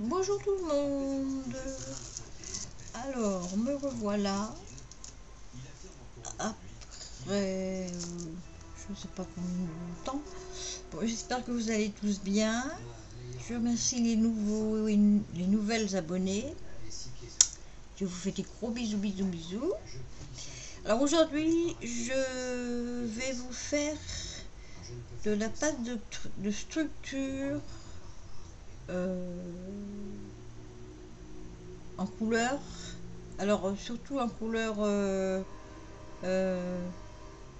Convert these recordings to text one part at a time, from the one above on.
Bonjour tout le monde. Alors, me revoilà après je ne sais pas combien de temps. Bon, j'espère que vous allez tous bien. Je remercie les nouveaux et les nouvelles abonnés. Je vous fais des gros bisous, bisous, bisous. Alors aujourd'hui, je vais vous faire de la pâte de structure en couleur. Alors surtout en couleur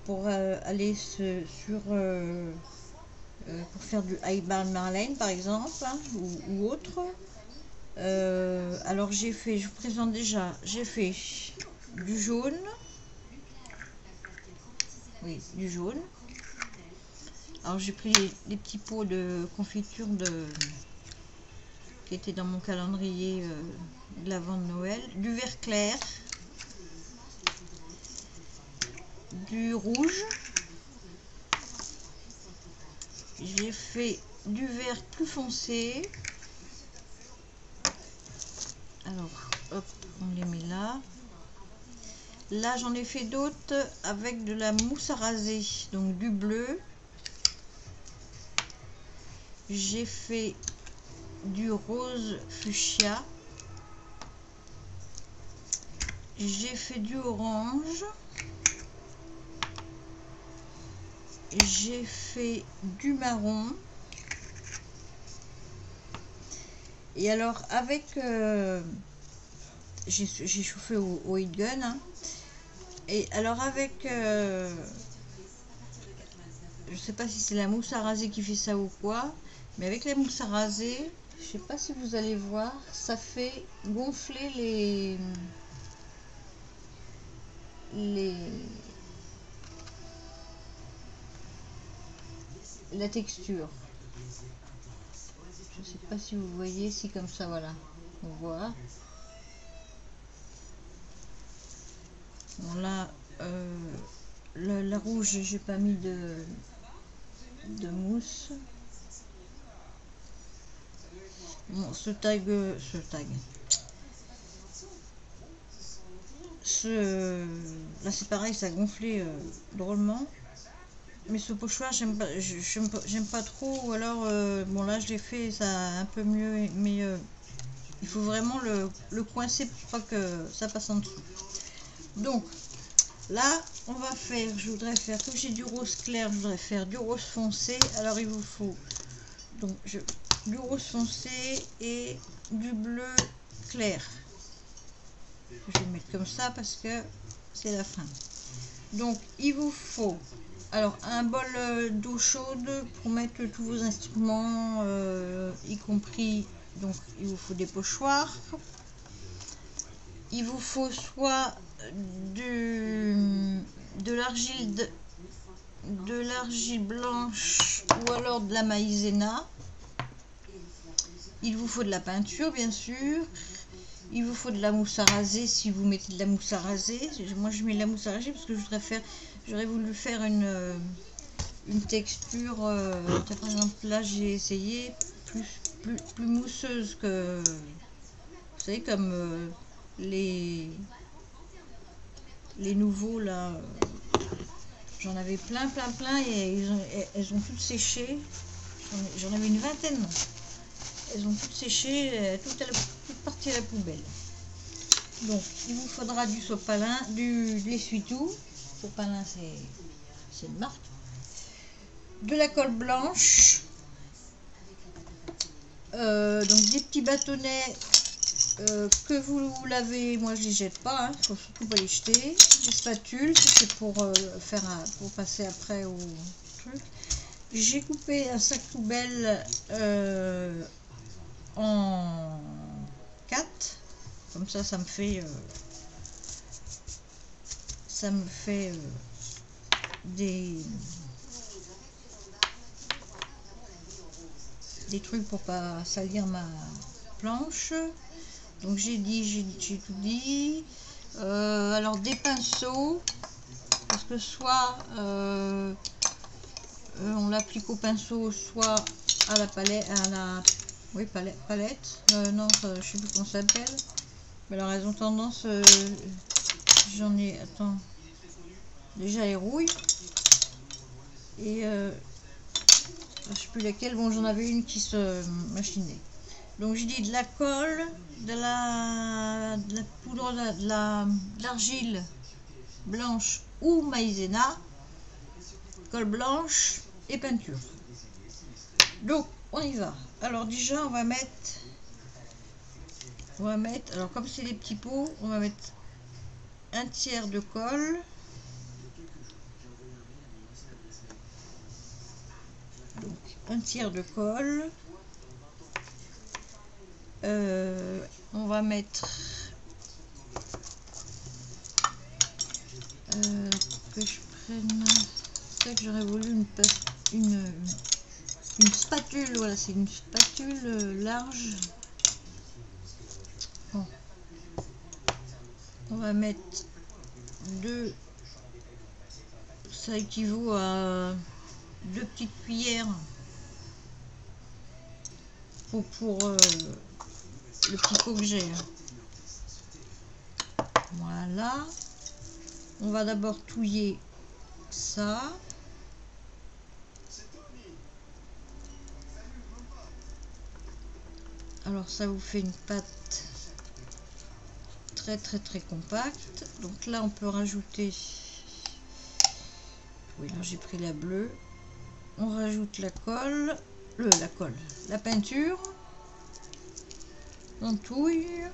pour aller sur pour faire du Highbarn Marlène par exemple, hein, ou autre. Alors j'ai fait, je vous présente déjà, j'ai fait du jaune, oui, du jaune. Alors j'ai pris les petits pots de confiture qui étaient dans mon calendrier de l'avant de Noël, du vert clair, du rouge, j'ai fait du vert plus foncé. Alors hop, on les met là. Là j'en ai fait d'autres avec de la mousse à raser, donc du bleu. J'ai fait du rose fuchsia. J'ai fait du orange. J'ai fait du marron. Et alors avec j'ai chauffé au heat gun, hein. Et alors avec je sais pas si c'est la mousse à raser qui fait ça ou quoi, mais avec la mousse à raser, je sais pas si vous allez voir, ça fait gonfler la texture. Je sais pas si vous voyez, si comme ça, voilà, on voit. Bon là, la rouge, j'ai pas mis de mousse. Bon, là c'est pareil, ça a gonflé drôlement. Mais ce pochoir, j'aime pas trop. Ou alors, bon là je l'ai fait, ça a un peu mieux, mais il faut vraiment le coincer pour pas que ça passe en dessous. Donc là, on va faire, je voudrais faire, comme j'ai du rose clair, je voudrais faire du rose foncé. Alors il vous faut donc du rose foncé et du bleu clair. Je vais mettre comme ça parce que c'est la fin. Donc il vous faut alors un bol d'eau chaude pour mettre tous vos instruments, y compris, donc il vous faut des pochoirs. Il vous faut soit de l'argile blanche ou alors de la maïzena. Il vous faut de la peinture bien sûr. Il vous faut de la mousse à raser si vous mettez de la mousse à raser. Moi je mets de la mousse à raser parce que j'aurais voulu faire une texture. Par exemple là j'ai essayé plus mousseuse que, vous savez, comme les nouveaux là. J'en avais plein et elles ont toutes séché. J'en avais une vingtaine. Elles ont toutes séché, toutes parties à la poubelle. Donc il vous faudra du sopalin, de l'essuie-tout. Sopalin c'est une marque. De la colle blanche. Donc des petits bâtonnets que vous lavez, moi je les jette pas, il faut surtout pas les jeter. Des spatules, c'est pour pour passer après au truc. J'ai coupé un sac poubelle en 4, comme ça me fait des trucs pour pas salir ma planche. Donc j'ai tout dit. Alors des pinceaux, parce que soit on l'applique au pinceau, soit à la palette, Oui, palette. Non, je sais plus comment ça s'appelle. Mais alors, elles ont tendance... j'en ai... Attends. Déjà les rouilles. Et... je sais plus laquelle. Bon, j'en avais une qui se machinait. Donc, je dis de la colle, de la poudre, de l'argile blanche ou maïzena, colle blanche et peinture. Donc, on y va. Alors, déjà, on va mettre, alors comme c'est des petits pots, on va mettre un tiers de colle. Donc, un tiers de colle. On va mettre que je prenne, c'est ça que j'aurais voulu une spatule, voilà, c'est une spatule large. Bon. On va mettre deux, ça équivaut à 2 petites cuillères pour le petit pot que j'ai. Voilà. On va d'abord touiller ça. Alors ça vous fait une pâte très compacte. Donc là on peut rajouter, oui là j'ai pris la bleue. On rajoute la colle, la peinture. On touille.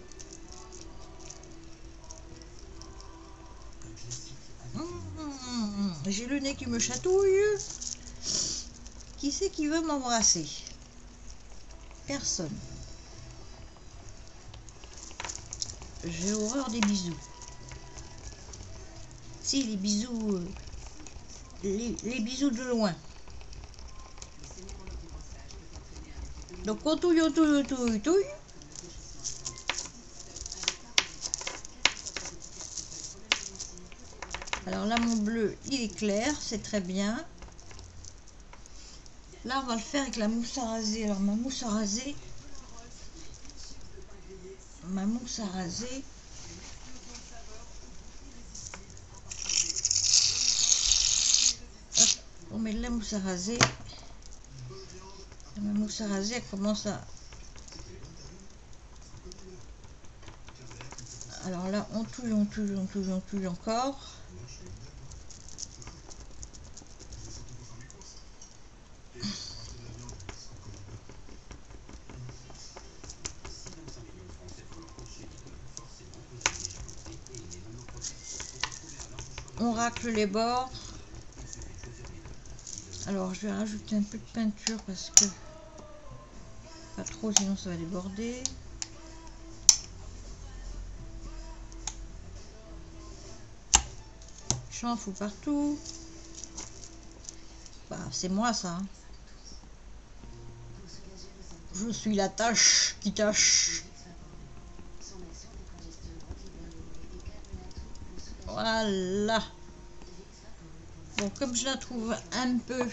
J'ai le nez qui me chatouille. Qui c'est qui veut m'embrasser? Personne. J'ai horreur des bisous. Si, les bisous... les bisous de loin. Donc on touille, on touille, on touille, on touille. Alors là, mon bleu, il est clair, c'est très bien. Là, on va le faire avec la mousse à raser. Alors, ma mousse à raser... Hop, on met de la mousse à raser. Ma mousse à raser, elle commence à... Alors là, on touille, on touille, on touille, on touille encore. On racle les bords. Alors je vais rajouter un peu de peinture parce que pas trop, sinon ça va déborder. J'en fous partout. Bah, c'est moi ça. Hein. Je suis la tâche qui tâche. Voilà. Bon, comme je la trouve un peu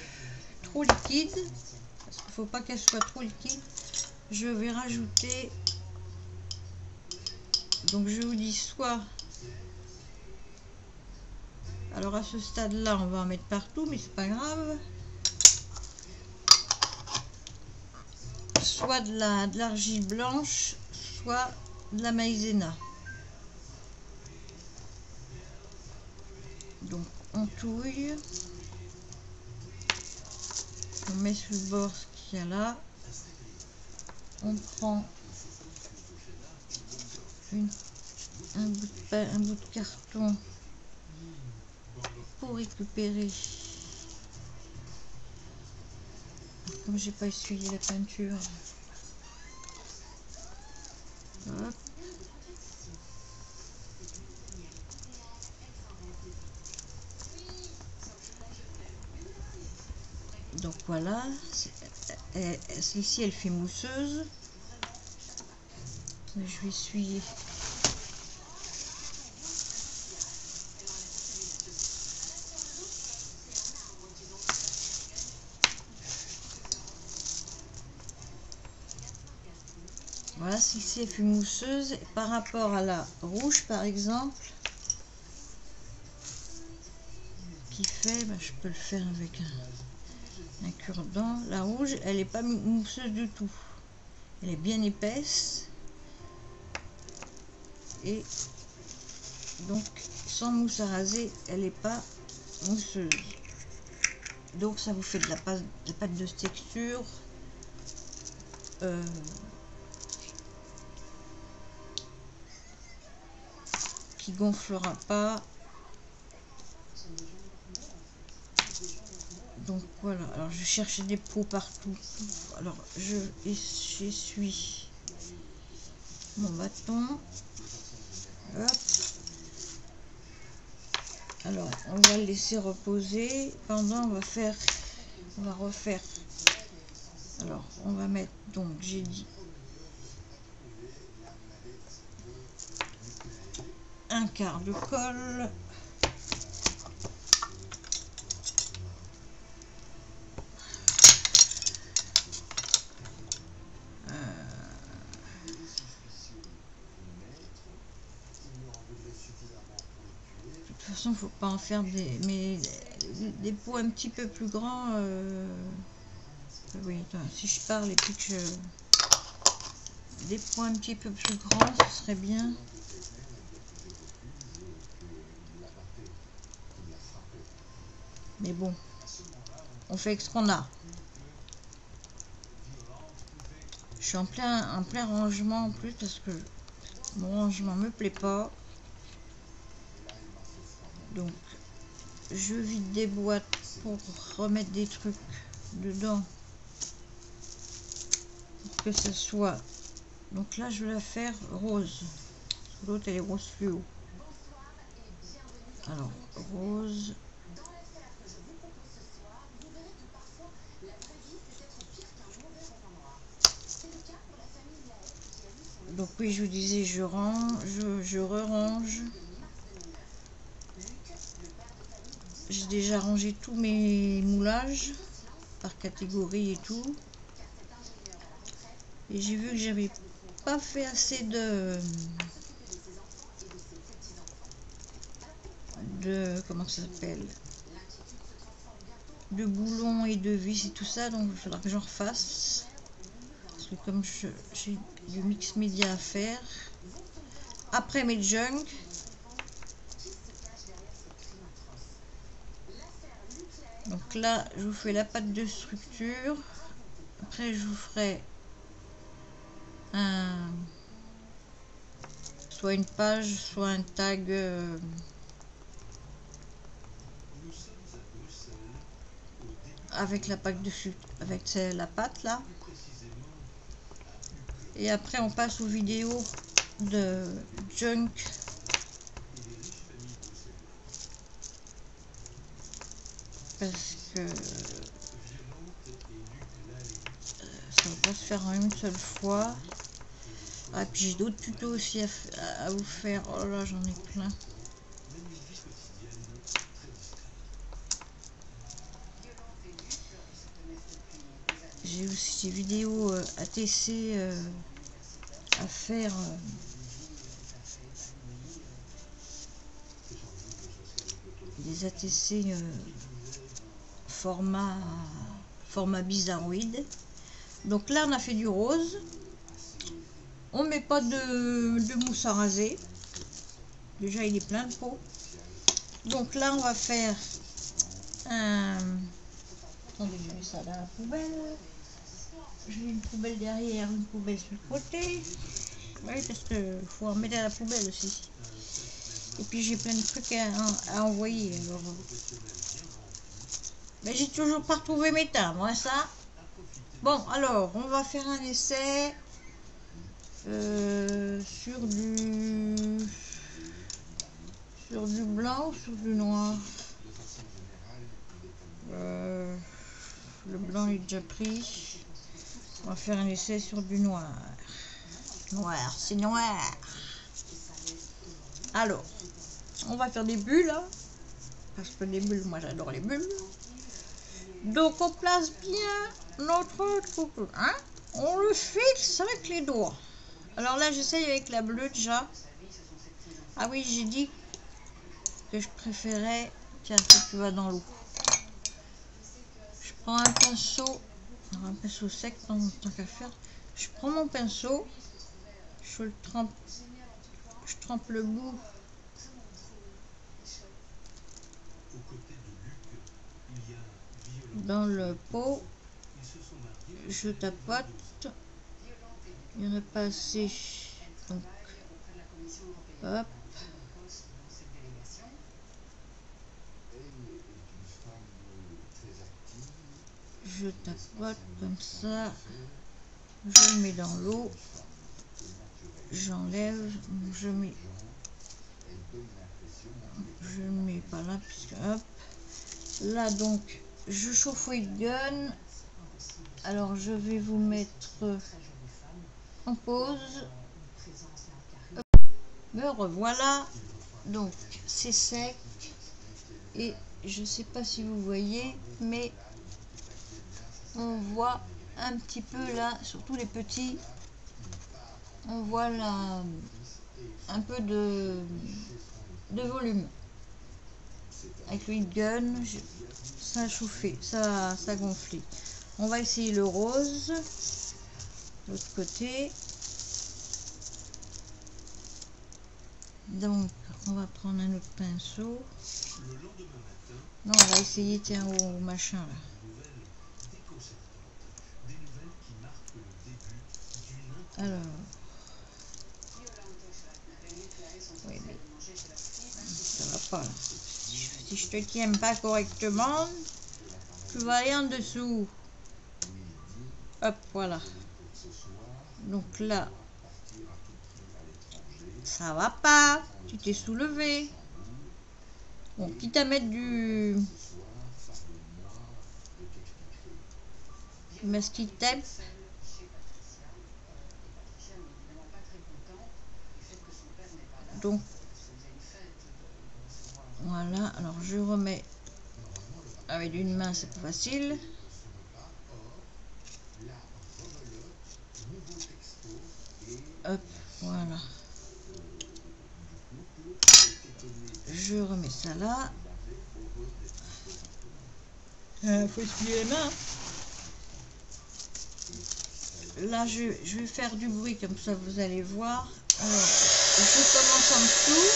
trop liquide, parce qu'il ne faut pas qu'elle soit trop liquide, je vais rajouter, donc je vous dis soit, alors à ce stade là on va en mettre partout mais c'est pas grave, soit de l'argile blanche, soit de la maïzena. Donc on touille, on met sur le bord ce qu'il y a là, on prend un bout de carton pour récupérer, comme j'ai pas essuyé la peinture. Hop. Donc voilà, celle-ci elle fait mousseuse. Je vais essuyer. Voilà, celle-ci est plus mousseuse. Et par rapport à la rouge, par exemple, qui fait, je peux le faire avec un cure-dent. La rouge, elle n'est pas mousseuse du tout. Elle est bien épaisse. Et donc, sans mousse à raser, elle n'est pas mousseuse. Donc, ça vous fait de la pâte de texture. Qui gonflera pas. Donc voilà, alors je cherchais des pots partout. Alors j'essuie mon bâton. Hop. Alors on va le laisser reposer. Pendant on va refaire. Alors on va mettre, donc j'ai dit un quart de colle. De toute façon, il faut pas en faire des pots un petit peu plus grands. Oui, attends, si je parle et puis que des pots un petit peu plus grands, ce serait bien. Mais bon, on fait avec ce qu'on a. Je suis en plein rangement en plus parce que mon rangement me plaît pas. Donc, je vide des boîtes pour remettre des trucs dedans. Pour que ce soit... Donc là, je vais la faire rose. L'autre, elle est rose fluo. Alors, rose. Donc oui, je vous disais, je re-range. J'ai déjà rangé tous mes moulages par catégorie et tout. Et j'ai vu que j'avais pas fait assez de comment ça s'appelle, de boulons et de vis et tout ça, donc il faudra que j'en refasse. Parce que comme j'ai du mix média à faire. Après mes junk. Donc là, je vous fais la pâte de structure. Après, je vous ferai soit une page, soit un tag avec la pâte de sucre, avec la pâte là. Et après, on passe aux vidéos de junk. Parce que ça va pas se faire en une seule fois. Ah, puis j'ai d'autres tutos aussi à vous faire. Oh là, j'en ai plein. J'ai aussi des vidéos ATC à faire. Des ATC format bizarroïde. Donc là, on a fait du rose. On met pas de mousse à raser. Déjà, il est plein de pots. Donc là, on va faire un... Attendez, je mets ça dans la poubelle. J'ai une poubelle derrière, une poubelle sur le côté. Oui, parce que faut en mettre à la poubelle aussi. Et puis j'ai plein de trucs à envoyer. Alors... Mais j'ai toujours pas retrouvé mes timbres, hein, ça. Bon, alors, on va faire un essai sur du blanc ou sur du noir. Le blanc est déjà pris. On va faire un essai sur du noir. Noir, c'est noir. Alors, on va faire des bulles, hein, parce que les bulles, moi j'adore les bulles. Donc on place bien notre truc, hein. On le fixe avec les doigts. Alors là, j'essaye avec la bleue déjà. Ah oui, j'ai dit que je préférais... Tiens, ça tu vas dans l'eau. Je prends un pinceau sec tant qu'à faire. Je prends mon pinceau, je trempe le bout dans le pot, je tapote, il n'y en a pas assez, donc hop, je tapote comme ça, je le mets dans l'eau, j'enlève, je le mets pas là puisque hop, là donc je chauffe Heatgun. Alors je vais vous mettre en pause. Me revoilà. Donc c'est sec et je sais pas si vous voyez, mais on voit un petit peu là, surtout les petits, on voit là un peu de volume. Avec le Heatgun, ça a chauffé, ça a gonflé. On va essayer le rose, de l'autre côté. Donc, on va prendre un autre pinceau. Non, on va essayer, tiens, au machin là. Alors, oui, mais ça va pas là. Si je te tiens pas correctement, tu vas aller en dessous. Hop, voilà. Donc là, ça va pas. Tu t'es soulevé. Bon, quitte à mettre du masking tape. Donc, voilà. Alors, je remets avec une main, c'est pas facile. Hop, voilà. Je remets ça là. Faut essuyer les mains. Là, je vais faire du bruit, comme ça vous allez voir. Alors, je commence en dessous.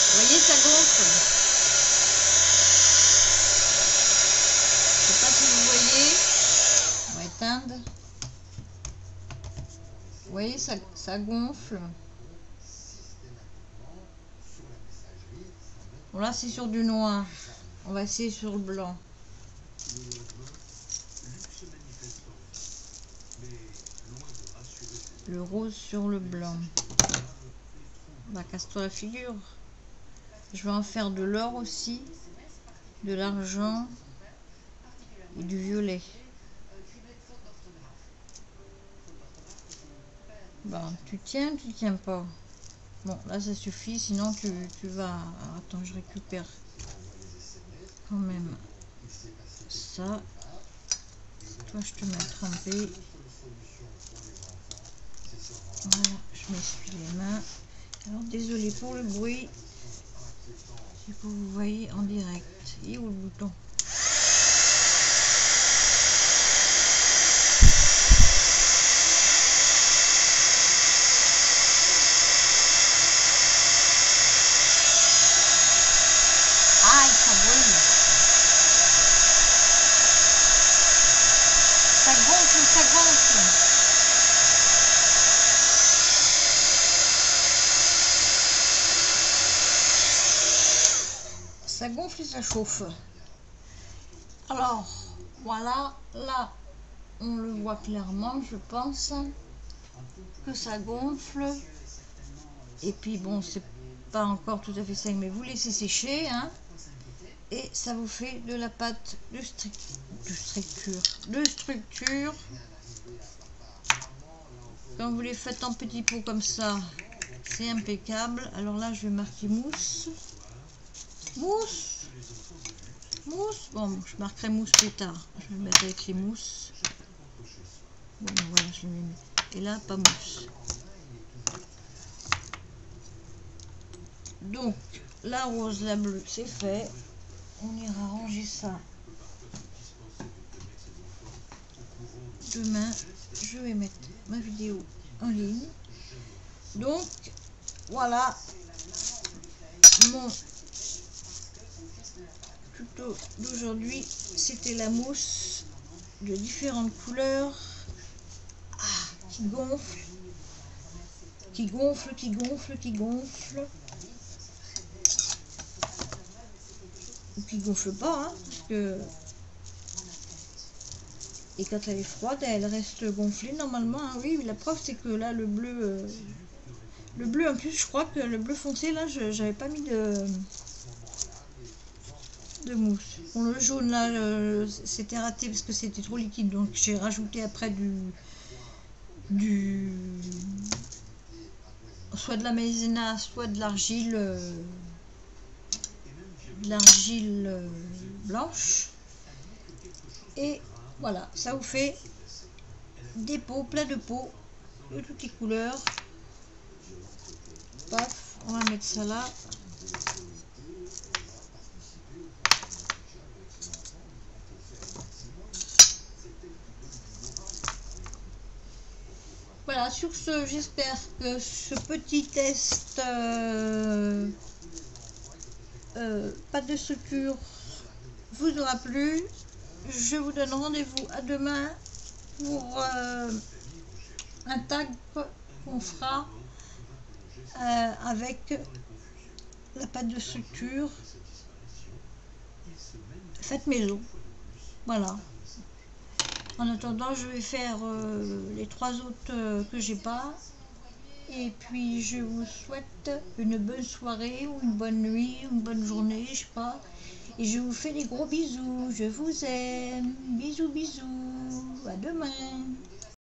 Vous voyez, ça gonfle. Je sais pas si vous voyez. On va éteindre. Vous voyez, ça gonfle. Bon, là, c'est sur du noir. On va essayer sur le blanc. Le rose sur le blanc. Bah, casse-toi la figure. Je vais en faire de l'or aussi, de l'argent et du violet. Bon, tu tiens pas. Bon, là ça suffit, sinon tu vas... Alors, attends, je récupère quand même ça. Toi, je te mets trempé. Voilà, je m'essuie les mains. Alors, désolé pour le bruit. Si vous voyez en direct. Et où le bouton? Aïe, ça brûle. Ça gonfle, ça gonfle. Ça gonfle et ça chauffe. Alors, voilà, là, on le voit clairement, je pense, que ça gonfle. Et puis bon, c'est pas encore tout à fait sec, mais vous laissez sécher, hein. Et ça vous fait de la pâte de structure. Quand vous les faites en petits pots comme ça, c'est impeccable. Alors là, je vais marquer mousse. Mousse. Mousse. Bon, je marquerai mousse plus tard. Je vais le mettre avec les mousses. Bon, voilà, je le mets. Et là, pas mousse. Donc, la rose, la bleue, c'est fait. On ira ranger ça. Demain, je vais mettre ma vidéo en ligne. Donc, voilà mon tuto d'aujourd'hui. C'était la mousse de différentes couleurs qui gonfle, qui gonfle, qui gonfle, qui gonfle. Ou qui gonfle pas, hein, parce que... Et quand elle est froide, elle reste gonflée normalement. Hein. Oui, la preuve c'est que là le bleu en plus, je crois que le bleu foncé là, j'avais pas mis de mousse. Bon, le jaune là, c'était raté parce que c'était trop liquide, donc j'ai rajouté après soit de la maïzena, soit de l'argile blanche. Et voilà, ça vous fait des pots, plein de pots de toutes les couleurs. Paf, on va mettre ça là. Voilà, sur ce, j'espère que ce petit test pâte de structure vous aura plu. Je vous donne rendez-vous à demain pour un tag qu'on fera avec la pâte de structure faite maison. Voilà. En attendant, je vais faire les 3 autres que j'ai pas. Et puis, je vous souhaite une bonne soirée ou une bonne nuit, une bonne journée, je sais pas. Et je vous fais des gros bisous. Je vous aime. Bisous, bisous. À demain.